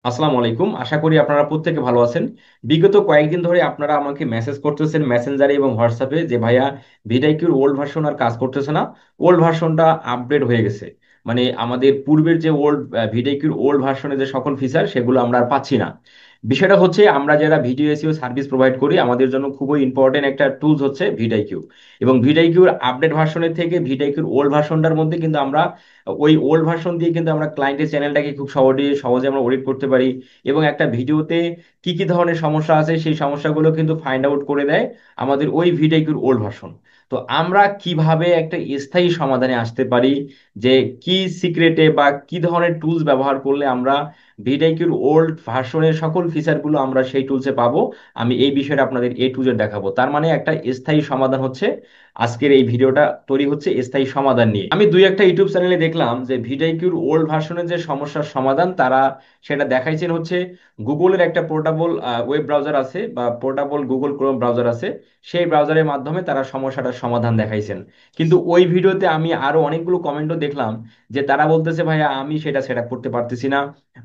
আসসালামু আলাইকুম, আশা করি আপনারা প্রত্যেকে ভালো আছেন। বিগত কয়েকদিন ধরে আপনারা আমাকে মেসেজ করতেছেন মেসেঞ্জারে এবং হোয়াটসঅ্যাপে যে ভাইয়া ভিডিকিউর ওল্ড ভার্সন আর কাজ করতেছে না। ওল্ড ভার্সনটা আপডেট হয়ে গেছে। মানে আমাদের পূর্বের যে ওল্ড ভিডিকিউর ওল্ড ভার্সনের যে সকল ফিচার সেগুলো আমরা আর পাচ্ছি না। বিষয়টা হচ্ছে আমরা যারা ভিডিও এসইও সার্ভিস প্রোভাইড করি আমাদের জন্য খুবই ইম্পর্টেন্ট একটা টুলস হচ্ছে ভিডিকিউ। এবং ভিডিকিউর আপডেট ভার্সনের থেকে ভিডিকিউর ওল্ড ভার্সনটার মধ্যে কিন্তু আমরা ওই ওল্ড ভার্সন দিয়ে কিন্তু আমরা ক্লায়েন্টের চ্যানেলটাকে খুব সহজে সহজে আমরা অডিট করতে পারি। এবং একটা ভিডিওতে কি কি ধরনের সমস্যা আছে সেই সমস্যাগুলো কিন্তু ফাইন্ড আউট করে দেয় আমাদের ওই ভিডিওর ওল্ড ভার্সন। তো আমরা কিভাবে একটা স্থায়ী সমাধানে আসতে পারি, যে কি সিক্রেটে বা কি ধরনের টুলস ব্যবহার করলে আমরা ভিডিওর ওল্ড ভার্সনের সকল ফিচারগুলো আমরা সেই টুলসে পাবো, আমি এই বিষয়টা আপনাদের এ টু জেড দেখাবো। তার মানে একটা স্থায়ী সমাধান হচ্ছে আজকের এই ভিডিওটা তৈরি হচ্ছে স্থায়ী সমাধান নিয়ে। আমি দুই একটা ইউটিউব চ্যানেলে দেখলাম যে ভিডিওর ওল্ড ভার্সনের যে সমস্যার সমাধান তারা সেটা দেখাইছেন হচ্ছে গুগলের একটা পোর্টেবল ওয়েব ব্রাউজার আছে বা পোর্টেবল গুগল ক্রোম ব্রাউজার আছে, সেই ব্রাউজারের মাধ্যমে তারা সমস্যাটার সমাধান দেখাইছেন। কিন্তু ওই ভিডিওতে আমি আরো অনেকগুলো কমেন্টও দেখলাম যে তারা বলতেছে ভাইয়া আমি সেটা সেট আপ করতে পারতেছি না।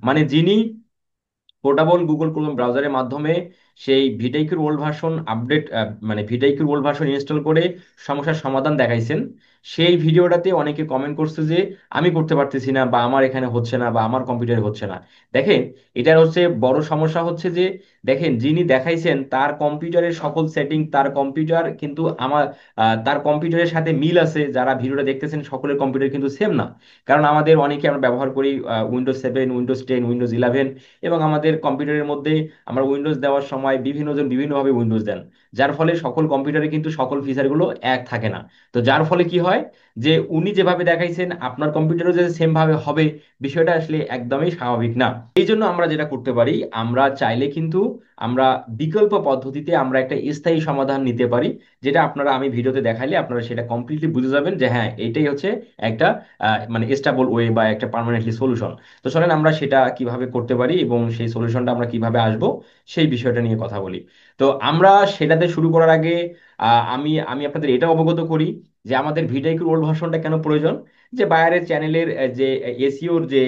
মানে যিনি পোর্টেবল গুগল ক্রোম ব্রাউজারের মাধ্যমে সেই ভিটাইকুর ওল্ড ভার্সন আপডেট মানে ভিটাইকুর ওল্ড ভার্সন ইনস্টল করে সমস্যার সমাধান দেখাইছেন, সেই ভিডিওটাতে অনেকে কমেন্ট করছে যে আমি করতে পারতেছি না বা আমার এখানে হচ্ছে না বা আমার কম্পিউটারে হচ্ছে না। দেখেন, এটার হচ্ছে বড় সমস্যা হচ্ছে যে দেখেন যিনি দেখাইছেন তার কম্পিউটারের সকল সেটিং, তার কম্পিউটার কিন্তু আমার তার কম্পিউটারের সাথে মিল আছে। যারা ভিডিওটা দেখতেছেন সকলের কম্পিউটার কিন্তু সেম না। কারণ আমাদের অনেকে আমরা ব্যবহার করি উইন্ডোজ 7, উইন্ডোজ 10, উইন্ডোজ 11, এবং আমাদের কম্পিউটারের মধ্যে আমরা উইন্ডোজ দেওয়ার সময় বিভিন্ন জন বিভিন্নভাবে উইন্ডোজ দেন, যার ফলে সকল কম্পিউটারে কিন্তু সকল ফিচারগুলো এক থাকে না। তো যার ফলে কি হয় যে উনি যেভাবে দেখাইছেন আপনার কম্পিউটারও যে সেম ভাবে হবে, বিষয়টা আসলে একদমই স্বাভাবিক না। এই জন্য আমরা যেটা করতে পারি, আমরা চাইলে কিন্তু আমরা বিকল্প পদ্ধতিতে আমরা একটা স্থায়ী সমাধান নিতে পারি, যেটা আপনারা আমি ভিডিওতে দেখাইলে আপনারা সেটা কমপ্লিটলি বুঝে যাবেন যে হ্যাঁ এটাই হচ্ছে একটা মানে স্টেবল ওয়ে বা একটা পার্মানেন্টলি সলিউশন। তো চলেন আমরা সেটা কিভাবে করতে পারি এবং সেই সলিউশনটা আমরা কিভাবে আসবো সেই বিষয়টা নিয়ে কথা বলি। তো আমরা সেটাতে শুরু করার আগে আমি আমি আপনাদের এটা অবগত করি যে আমাদের ভিডিওর ওল্ড ভার্সনটা কেন প্রয়োজন। যে বাইরের চ্যানেলের যে এসইওর যে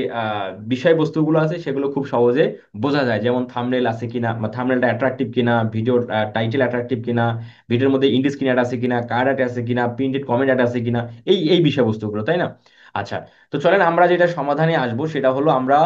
বিষয়বস্তুগুলো আছে সেগুলো খুব সহজে বোঝা যায়, যেমন থাম্বনেল আছে কিনা বা থাম্বনেলটা অ্যাট্রাকটিভ কিনা, ভিডিওর টাইটেল অ্যাট্রাকটিভ কিনা, ভিডিওর মধ্যে ইন্ডিস স্ক্রিন অ্যাড আছে কিনা, কার্ড অ্যাড আছে কিনা, প্রিন্টেড কমেন্ট অ্যাড আছে কিনা, এই এই বিষয়বস্তুগুলো, তাই না? আচ্ছা, তো চলেন আমরা যেটা সমাধানে আসবো সেটা হলো আমরা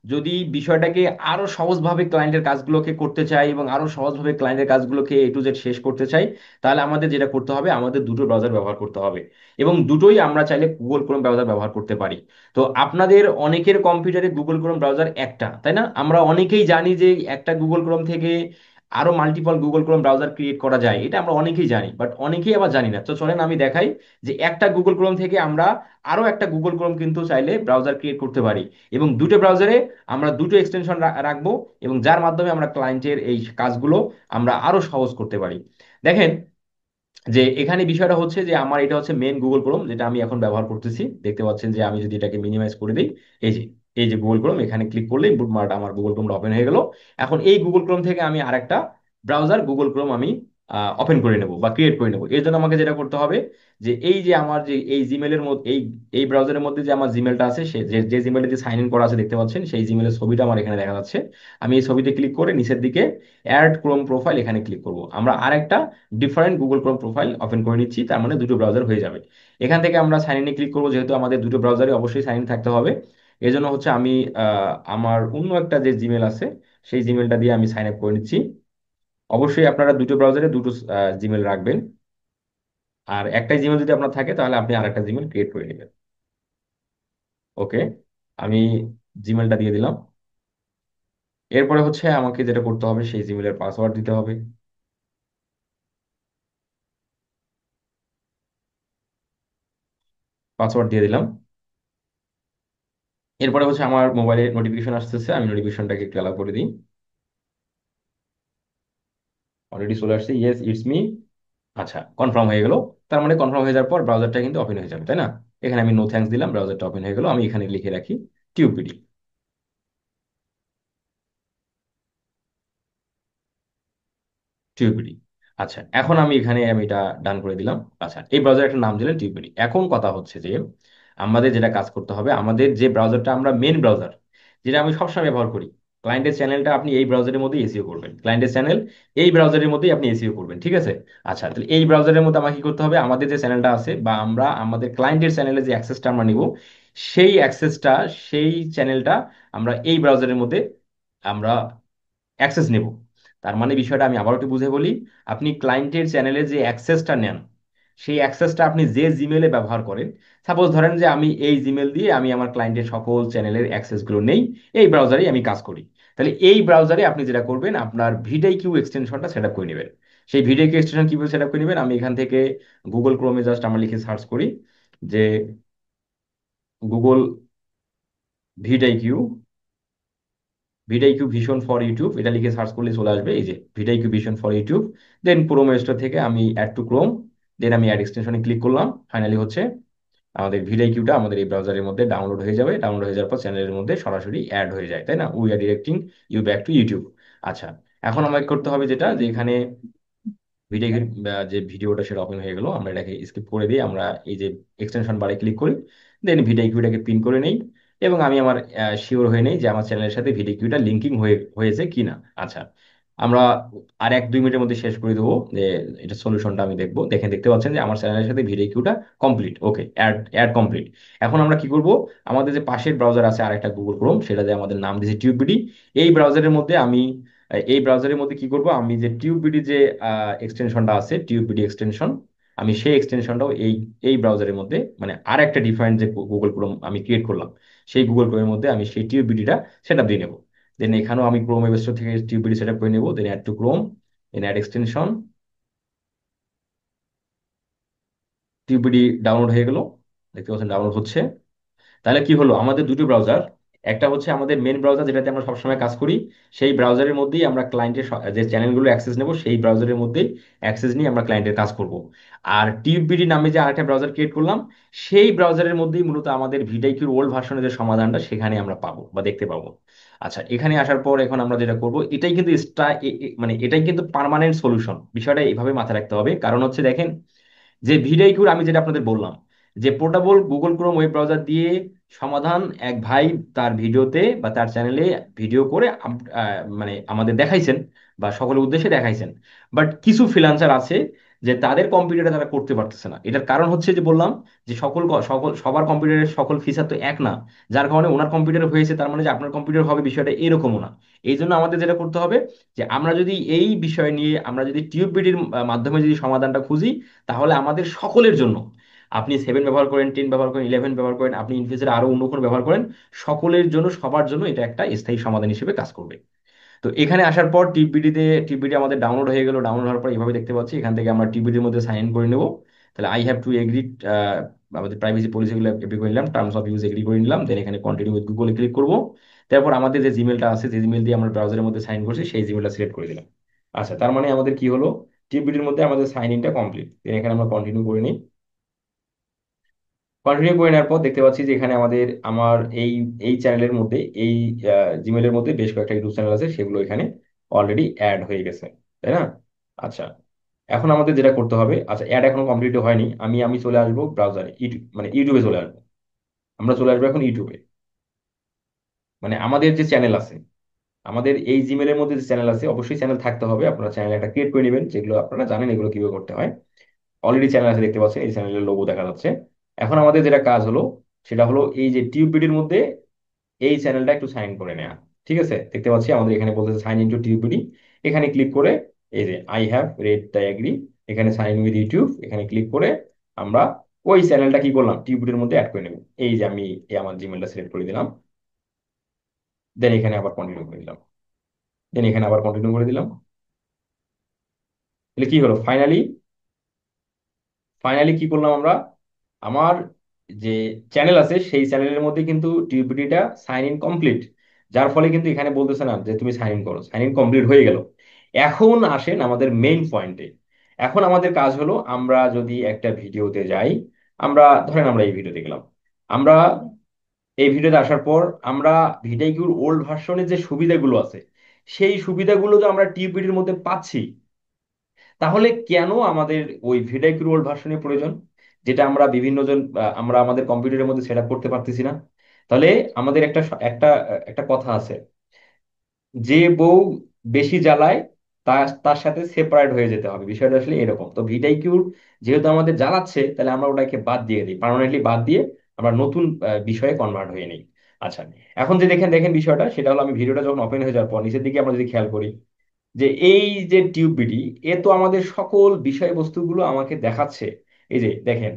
যদি বিষয়টাকে আরো সহজভাবে ক্লায়েন্টের কাজগুলোকে করতে চাই এবং আরো সহজভাবে ক্লায়েন্টের কাজগুলোকে এ টু জেড শেষ করতে চাই, তাহলে আমাদের যেটা করতে হবে আমাদের দুটো ব্রাউজার ব্যবহার করতে হবে। এবং দুটোই আমরা চাইলে গুগল ক্রোম ব্রাউজার ব্যবহার করতে পারি। তো আপনাদের অনেকের কম্পিউটারে গুগল ক্রোম ব্রাউজার একটা, তাই না? আমরা অনেকেই জানি যে একটা গুগল ক্রোম থেকে আরো multiple Google Chrome browser create করা যায়, এটা আমরা অনেকেই জানি, বাট অনেকেই আবার জানি না। তো চলেন আমি দেখাই যে একটা গুগল ক্রোম থেকে আমরা আরো একটা গুগল ক্রোম কিন্তু চাইলে ব্রাউজার ক্রিয়েট করতে পারি। এবং দুটো ব্রাউজারে আমরা দুটো এক্সটেনশন রাখবো এবং যার মাধ্যমে আমরা ক্লায়েন্টের এই কাজগুলো আমরা আরো সহজ করতে পারি। দেখেন যে এখানে বিষয়টা হচ্ছে যে আমার এটা হচ্ছে মেন গুগল ক্রোম যেটা আমি এখন ব্যবহার করতেছি, দেখতে পাচ্ছেন যে আমি যদি এটাকে মিনিমাইজ করে দিই, এই যে এই যে গুগল ক্রোম, এখানে ক্লিক করলেই বুটমার্ক আমার গুগল ক্রোমটা ওপেন হয়ে গেল। এখন এই গুগল ক্রোম থেকে আমি আরেকটা ব্রাউজার গুগল ক্রোম আমি ওপেন করে নেব বা ক্রিয়েট করে নেব। এর জন্য আমাকে যেটা করতে হবে যে এই যে আমার যে এই জিমেলের মধ্যে এই এই ব্রাউজারের মধ্যে যে আমার জিমেলটা আছে সে যে যে জিমেলটা দিয়ে সাইন ইন করা আছে দেখতে পাচ্ছেন, সেই জিমেলের ছবিটা আমার এখানে দেখা যাচ্ছে। আমি এই ছবিতে ক্লিক করে নিচের দিকে অ্যাড ক্রোম প্রোফাইল এখানে ক্লিক করব, আমরা আরেকটা different Google Chrome profile open করে নিচ্ছি, তার মানে দুটো ব্রাউজার হয়ে যাবে। এখান থেকে আমরা সাইন ইনে ক্লিক করবো, যেহেতু আমাদের দুটো ব্রাউজারে অবশ্যই সাইন ইন থাকতে হবে। এই জন্য হচ্ছে আমি আমার অন্য একটা যে জিমেল আছে সেই জিমেলটা দিয়ে আমি সাইন আপ করে নিচ্ছি। অবশ্যই আপনারা দুটো ব্রাউজারে দুটো জিমেল রাখবেন, আর একটাই জিমেল যদি আপনার থাকে তাহলে আপনি আরেকটা জিমেল ক্রিয়েট করে নেবেন। ওকে, আমি জিমেলটা দিয়ে দিলাম। এরপরে হচ্ছে আমাকে যেটা করতে হবে সেই জিমেলের পাসওয়ার্ড দিতে হবে। পাসওয়ার্ড দিয়ে দিলাম। এরপরে হচ্ছে আমার মোবাইলে নোটিফিকেশন আসতেছে, আমি নোটিফিকেশনটাকে একটু অ্যালাউ করে দিই। অলরেডি চলে আসছে, ইয়েস ইটস মি। আচ্ছা, কনফার্ম হয়ে গেল। তার মানে কনফার্ম হয়ে যাওয়ার পর ব্রাউজারটা কিন্তু ওপেন হয়ে যাবে, তাই না? এখানে আমি নো থ্যাঙ্কস দিলাম, ব্রাউজারটা ওপেন হয়ে গেল। আমি এখানে লিখে রাখি টিউপিডি, টিউপিডি। আচ্ছা, এখন আমি এখানে আমি এটা ডান করে দিলাম। আচ্ছা, এই ব্রাউজার একটা নাম দিলেন টিউপিডি। এখন কথা হচ্ছে যে আমাদের যেটা কাজ করতে হবে, আমাদের যে ব্রাউজারটা আমরা মেন ব্রাউজার যেটা আমি সবসময় ব্যবহার করি, ক্লায়েন্টের চ্যানেলটা আপনি এই ব্রাউজারের মধ্যে এসিও করবেন, ক্লায়েন্টের চ্যানেল এই ব্রাউজারের মধ্যেই আপনি এসিও করবেন, ঠিক আছে? আচ্ছা, তাহলে এই ব্রাউজারের মধ্যে আমাকে কি করতে হবে, আমাদের যে চ্যানেলটা আছে বা আমরা আমাদের ক্লায়েন্টের চ্যানেলে যে অ্যাক্সেসটা আমরা নিব, সেই অ্যাক্সেসটা, সেই চ্যানেলটা আমরা এই ব্রাউজারের মধ্যে আমরা অ্যাক্সেস নেব। তার মানে বিষয়টা আমি আবার একটু বুঝে বলি, আপনি ক্লায়েন্টের চ্যানেলে যে অ্যাক্সেসটা নেন, সেই অ্যাক্সেসটা আপনি যে জিমেলে ব্যবহার করেন, সাপোজ ধরেন যে আমি এই জিমেল দিয়ে আমি আমার ক্লায়েন্টের সকল চ্যানেলের অ্যাক্সেসগুলো নেই, এই ব্রাউজারেই আমি কাজ করি, তাহলে এই ব্রাউজারে আপনি যেটা করবেন, আপনার ভিডিও কিউ এক্সটেনশনটা সেট আপ করে নেবেন। সেই ভিডিও কিউ এক্সটেনশন কিভাবে সেট আপ করে নেবেন, আমি এখান থেকে গুগল ক্রোমে জাস্ট আমরা লিখে সার্চ করি যে Google video, VidIQ vision for YouTube, এটা লিখে সার্চ করলে চলে আসবে এই যে VidIQ vision for YouTube. Then Chrome store থেকে আমি অ্যাড টু ক্রোম, দেন আমি অ্যাড এক্সটেনশনে ক্লিক করলাম। ফাইনালি হচ্ছে আমাদের ভিডিআইকিউটা আমাদের এই ব্রাউজারের মধ্যে ডাউনলোড হয়ে যাবে, ডাউনলোড হয়ে যাওয়ার পর চ্যানেলের মধ্যে সরাসরি অ্যাড হয়ে যায়, তাই না? We are directing you back to YouTube. আচ্ছা, এখন আমাকে করতে হবে যেটা, যে এখানে ভিডিও যে ভিডিওটা সেটা ওপেন হয়ে গেল, আমরা এটাকে স্কিপ করে দিই, আমরা এই যে এক্সটেনশন বারে ক্লিক করি, দেন ভিডিও কিউটাকে পিন করে নেই, এবং আমি আমার শিওর হয়ে নেই যে আমার চ্যানেলের সাথে ভিডিও কিউটা লিঙ্কিং হয়েছে কিনা। আচ্ছা, আমরা আর 1-2 মিনিটের মধ্যে শেষ করে দেবো, যে এটা সলিউশনটা আমি দেখবো। দেখতে পাচ্ছেন যে আমার চ্যানেলের সাথে ভিডিও কিউটা কমপ্লিট, ওকে, অ্যাড অ্যাড কমপ্লিট। এখন আমরা কি করব, আমাদের যে পাশের ব্রাউজার আছে আরেকটা গুগল ক্রোম, সেটা যে আমাদের নাম দিয়েছে টিউবিডি, এই ব্রাউজারের মধ্যে আমি এই ব্রাউজারের মধ্যে কি করব, আমি যে টিউবিডি যে এক্সটেনশনটা আছে, টিউবিডি এক্সটেনশন, আমি সেই এক্সটেনশনটাও এই এই ব্রাউজারের মধ্যে, মানে আর একটা ডিফারেন্ট যে গুগল ক্রোম আমি ক্রিয়েট করলাম, সেই গুগল ক্রোমের মধ্যে আমি সেই টিউবিডিটা সেট আপ দিয়ে নেবো। দেন এখানেও আমি ক্রোম ওয়েব স্টোর থেকে টিউবিডি সেট আপ করে নেবো, then add to Chrome, then add extension, TubeBuddy download হয়ে গেল, দেখতে পাচ্ছেন ডাউনলোড হচ্ছে। তাহলে কি হলো, আমাদের দুটো ব্রাউজার, একটা হচ্ছে আমাদের মেন ব্রাউজার যেটাতে আমরা সবসময় কাজ করি, সেই ব্রাউজারের মধ্যেই আমরা ক্লায়েন্টের যে চ্যানেলগুলো অ্যাক্সেস নেব, সেই ব্রাউজারের মধ্যেই অ্যাক্সেস নিয়ে আমরা ক্লায়েন্টের কাজ করব। আর টিউবিডি নামে যে আরেকটা ব্রাউজার ক্রিয়েট করলাম, সেই ব্রাউজারের মধ্যেই মূলত আমাদের ভিডিকিউর ওল্ড ভার্সনের যে সমাধানটা সেখানে আমরা পাবো বা দেখতে পাবো। আচ্ছা, এখানে আসার পর এখন আমরা যেটা করব, এটাই কিন্তু মানে এটাই কিন্তু পার্মানেন্ট সলিউশন, বিষয়টা এইভাবে মাথায় রাখতে হবে। কারণ হচ্ছে দেখেন, যে ভিডিকিউর আমি যেটা আপনাদের বললাম, যে portable Google Chrome web browser দিয়ে সমাধান এক ভাই তার ভিডিওতে বা তার চ্যানেলে ভিডিও করে মানে আমাদের দেখাইছেন বা সকলের উদ্দেশ্যে দেখাইছেন। বাট কিছু ফ্রিল্যান্সার আছে যে তাদের কম্পিউটারে তারা করতে পারতেছে না, এটার কারণ হচ্ছে যে বললাম যে সবার কম্পিউটারের সকল ফিচার তো এক না, যার কারণে ওনার কম্পিউটারে হয়েছে তার মানে যে আপনার কম্পিউটার হবে, বিষয়টা এরকমও না। এই জন্য আমাদের যেটা করতে হবে, যে আমরা যদি এই বিষয় নিয়ে আমরা যদি টিউববিডির মাধ্যমে যদি সমাধানটা খুঁজি, তাহলে আমাদের সকলের জন্য, আপনি 7 ব্যবহার করেন, 10 ব্যবহার করেন, 11 ব্যবহার করেন, আপনি ইনফিনিক্সের আরো অন্য কোনো ব্যবহার করেন, সকলের জন্য, সবার জন্য এটা একটা স্থায়ী সমাধান হিসেবে কাজ করবে। তো এখানে আসার পর টিবিডি আমাদের ডাউনলোড হয়ে গেল, ডাউনলোড হওয়ার পর এইভাবে দেখতে পাচ্ছি, এখান থেকে আমরা টিবিডির মধ্যে সাইন ইন করে নেব। তাহলে আই হ্যাভ টু এগ্রি, আমাদের প্রাইভেসি পলিসিগুলো এগ্রি করে নিলাম, টার্মস অফ ইউজ এগ্রি করে নিলাম, দেন এখানে কন্টিনিউ উইথ গুগলে ক্লিক করবো। তারপর আমাদের যে জিমেলটা আছে, যে জিমেল দিয়ে আমরা ব্রাউজারের মধ্যে সাইন করছি, সেই জিমেলটা সিলেক্ট করে দিলাম। আচ্ছা, তার মানে আমাদের কি হলো, টিবিডির মধ্যে আমাদের সাইন ইনটা কমপ্লিট, দেন এখানে আমরা কন্টিনিউ করে নিই। কন্টিনিউ করে নেওয়ার পর দেখতে পাচ্ছি যে এখানে আমার এই এই চ্যানেলের মধ্যে, এই জিমেলের মধ্যে বেশ কয়েকটা ইউটিউব চ্যানেল আছে, সেগুলো এখানে অলরেডি অ্যাড হয়ে গেছে, তাই না? আচ্ছা, এখন আমাদের যেটা করতে হবে, আচ্ছা অ্যাড এখনো কমপ্লিট হয়নি, আমি আমি চলে আসবো ব্রাউজারে, ইউটিউব মানে ইউটিউবে চলে আসবো। আমরা চলে আসবো এখন ইউটিউবে, মানে আমাদের যে চ্যানেল আছে, আমাদের এই জিমেলের মধ্যে যে চ্যানেল আছে, অবশ্যই চ্যানেল থাকতে হবে, আপনারা চ্যানেল একটা ক্রিয়েট করে নেবেন, যেগুলো আপনারা জানেন এগুলো কিভাবে করতে হয়। অলরেডি চ্যানেল আছে, দেখতে পাচ্ছেন এই চ্যানেলের লোগো দেখা যাচ্ছে। এখন আমাদের যেটা কাজ হলো, সেটা হলো এই যে টিউবিডির মধ্যে এই চ্যানেলটা একটু সাইন করে নেওয়া। ঠিক আছে, দেখতে পাচ্ছি আমাদের এখানে বলতেছে সাইন ইনটু টিউবিডি, এখানে ক্লিক করে এই যে I have read the agree, এখানে সাইন উইথ ইউটিউব, এখানে ক্লিক করে আমরা ওই চ্যানেলটা কি করলাম, টিউবিডির মধ্যে অ্যাড করে নেব। এই যে আমি আমার জিমেলটা সিলেক্ট করে দিলাম, দেন এখানে আবার কন্টিনিউ করে দিলাম, দেন এখানে আবার কন্টিনিউ করে দিলাম। তাহলে কি হলো, ফাইনালি ফাইনালি কি করলাম আমরা, আমার যে চ্যানেল আছে সেই চ্যানেলের মধ্যে কিন্তু টিউবিডিটা সাইন ইন কমপ্লিট, যার ফলে কিন্তু এখানে বলতেছে না যে তুমি সাইন ইন করো, সাইন ইন কমপ্লিট হয়ে গেল। এখন আসেন আমাদের মেইন পয়েন্টে। এখন আমাদের কাজ হলো, আমরা যদি একটা ভিডিওতে যাই, আমরা ধরেন আমরা এই ভিডিওতে গেলাম, আমরা এই ভিডিওতে আসার পর আমরা ভিডিওর ওল্ড ভার্সনের যে সুবিধাগুলো আছে, সেই সুবিধাগুলো তো আমরা টিউবিডির মধ্যে পাচ্ছি, তাহলে কেন আমাদের ওই ভিডাই ক্রোল ভার্সনের প্রয়োজন, যেটা আমরা বিভিন্ন জন আমরা আমাদের কম্পিউটারের মধ্যে সেট আপ করতে পারতেছি না? তাহলে আমাদের একটা একটা কথা আছে, যে বউ বেশি জ্বালায় তার তার সাথে সেপারেট হয়ে যেতে হবে, বিষয়টা আসলে এরকম। তো ভিটাইকিউর যেহেতু আমাদের জ্বালাচ্ছে, তাহলে আমরা ওটাকে বাদ দিয়ে দিই, পার্মানেন্টলি বাদ দিয়ে আমরা নতুন বিষয়ে কনভার্ট হয়ে নিই। আচ্ছা, এখন যে দেখেন দেখেন বিষয়টা সেটা হলো, আমি ভিডিওটা যখন ওপেন হয়ে যাওয়ার পর নিচের দিকে আমরা যদি খেয়াল করি, যে এই যে টিউব বিডি, এ তো আমাদের সকল বিষয়বস্তুগুলো আমাকে দেখাচ্ছে। এই যে দেখেন,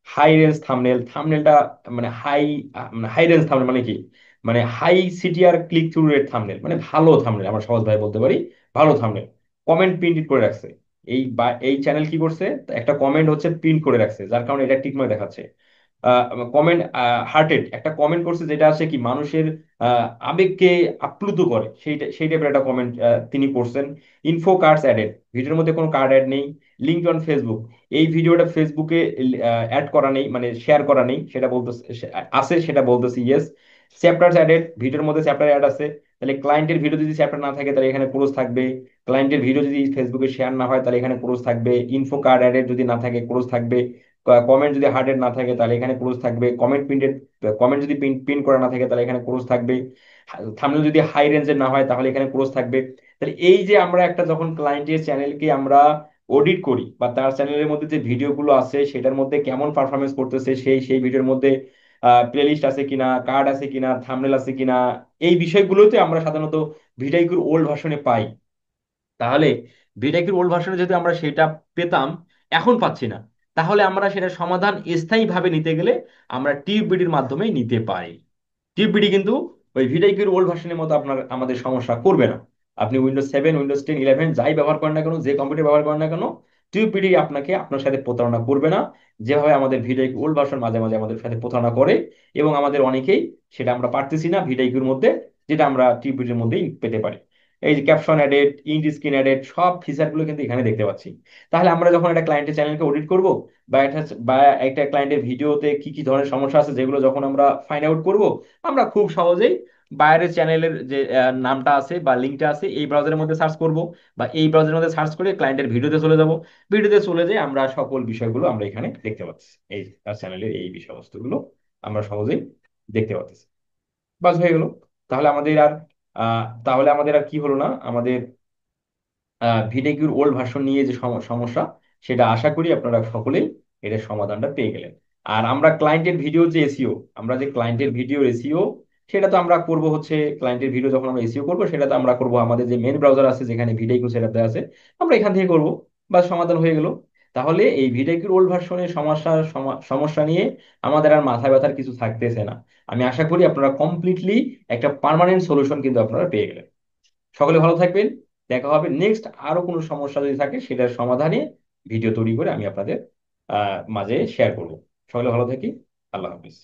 হাই রেঞ্জ থাম্বনেল, থাম্বনেলটা মানে হাই, মানে হাই রেঞ্জ থাম্বনেল মানে কি, মানে high CTR click through rate thumbnail, মানে ভালো থাম্বনেল, আমরা সহজ ভাবে বলতে পারি ভালো থাম্বনেল। কমেন্ট প্রিন্ট করে রাখছে, এই চ্যানেল কি করছে, একটা কমেন্ট হচ্ছে প্রিন্ট করে রাখছে, যার কারণে এটা টিকমার্ক দেখাচ্ছে। কমেন্ট, হার্টেড একটা কমেন্ট করছে, যেটা আছে কি মানুষের আবেগকে আপ্লুত করে, সেই টাইপের একটা কমেন্ট তিনি করছেন। ইনফো কার্ডস অ্যাডেড, ভিডিওর মধ্যে কোনো কার্ড অ্যাড নেই। লিঙ্ক অন ফেসবুক, এই ভিডিওটা ফেসবুকে অ্যাড করা নেই, মানে শেয়ার করা নেই, সেটা বলতে আছে, সেটা বলতেছি ইয়েস। চ্যাপ্টার্স অ্যাডেড, ভিডিওর মধ্যে চ্যাপ্টার অ্যাড আছে, তাহলে ক্লায়েন্টের ভিডিও যদি চ্যাপ্টার না থাকে তাহলে এখানে ক্লোজ থাকবে। ক্লায়েন্টের ভিডিও যদি ফেসবুকে শেয়ার না হয় তাহলে এখানে ক্লোজ থাকবে। ইনফো কার্ড অ্যাডেড যদি না থাকে ক্লোজ থাকবে। কমেন্ট যদি হার্টেড না থাকে তাহলে এখানে ক্লোজ থাকবে। কমেন্ট যদি পিন করা না থাকে তাহলে এখানে ক্লোজ থাকবে। থাম্বনেল যদি হাই রেঞ্জের না হয় তাহলে এখানে ক্লোজ থাকবে। তাহলে এই যে আমরা একটা যখন ক্লায়েন্টের চ্যানেলকে আমরা অডিট করি, বা তার চ্যানেলের মধ্যে যে ভিডিওগুলো আছে সেটার মধ্যে কেমন পারফরমেন্স করতেছে, সেই ভিডিওর মধ্যে প্লেলিস্ট আছে কিনা, কার্ড আছে কিনা, থাম্বনেল আছে কিনা, এই বিষয়গুলোতে আমরা সাধারণত ভিডিওর ওল্ড ভার্সনে পাই। তাহলে ভিডাইকির ওল্ড ভার্সনে যদি আমরা সেটা পেতাম, এখন পাচ্ছি না, তাহলে আমরা সেটা সমাধান স্থায়ীভাবে নিতে গেলে আমরা টিউবিডির মাধ্যমেই নিতে পারি। টিউবিডি কিন্তু ওই ভিডাইকির ওল্ড ভার্সনের মতো আমাদের সমস্যা করবে না। আপনি উইন্ডোজ 7, উইন্ডোজ 10, 11 যাই ব্যবহার করেন না কেন, যে কম্পিউটার ব্যবহার করেন না কেন, টিউবিডি আপনার সাথে প্রতারণা করবে না, যেভাবে আমাদের ভিডাইকি ওল্ড ভার্সন মাঝে মাঝে আমাদের সাথে প্রতারণা করে। এবং আমাদের অনেকেই সেটা আমরা পারতেছি না ভিডাইকির মধ্যে, যেটা আমরা টিউবিডির মধ্যেই পেতে পারি। এই যে caption added, end screen added, সব ফিচার গুলো কিন্তু এখানে দেখতে পাচ্ছি। তাহলে আমরা যখন একটা ক্লায়েন্টের চ্যানেলকে অডিট করব, বা একটা ক্লায়েন্টের ভিডিওতে কি কি ধরনের সমস্যা আছে যেগুলো যখন আমরা ফাইন্ড আউট করব, আমরা খুব সহজেই বাইরের চ্যানেলের যে নামটা আছে বা লিঙ্কটা আছে এই ব্রাউজারের মধ্যে সার্চ করব, বা এই ব্রাউজারের মধ্যে সার্চ করে ক্লায়েন্টের ভিডিওতে চলে যাব। ভিডিওতে চলে যেয়ে আমরা সকল বিষয়গুলো আমরা এখানে দেখতে পাচ্ছি, এই তার চ্যানেলের এই বিষয়বস্তুগুলো আমরা সহজেই দেখতে পাচ্ছি। বাস হয়ে গেল। তাহলে আমাদের আর কি হলো না, আমাদের ভিডেকিউর ওল্ড ভার্সন নিয়ে যে সমস্যা, সেটা আশা করি আপনারা সকলেই এটার সমাধানটা পেয়ে গেলেন। আর আমরা ক্লায়েন্টের ভিডিও যে এসিও, আমরা যে ক্লায়েন্টের ভিডিও এসিও, সেটা তো আমরা করব হচ্ছে, ক্লায়েন্টের ভিডিও যখন আমরা এসিও করবো সেটা তো আমরা করব আমাদের যে মেন ব্রাউজার আছে যেখানে ভিডিও সেটআপ দেওয়া আছে, আমরা এখান থেকে করব। বা সমাধান হয়ে গেল। তাহলে এই ভিডিকিউর ওল্ড ভার্সনের সমস্যা নিয়ে আমাদের আর মাথা ব্যথার কিছু থাকতেছে না। আমি আশা করি আপনারা কমপ্লিটলি একটা পার্মানেন্ট সলিউশন কিন্তু আপনারা পেয়ে গেলেন। সকলে ভালো থাকবেন। দেখা হবে নেক্সট, আরো কোনো সমস্যা যদি থাকে সেটার সমাধানে ভিডিও তৈরি করে আমি আপনাদের মাঝে শেয়ার করব। সকলে ভালো থাকি। আল্লাহ হাফিজ।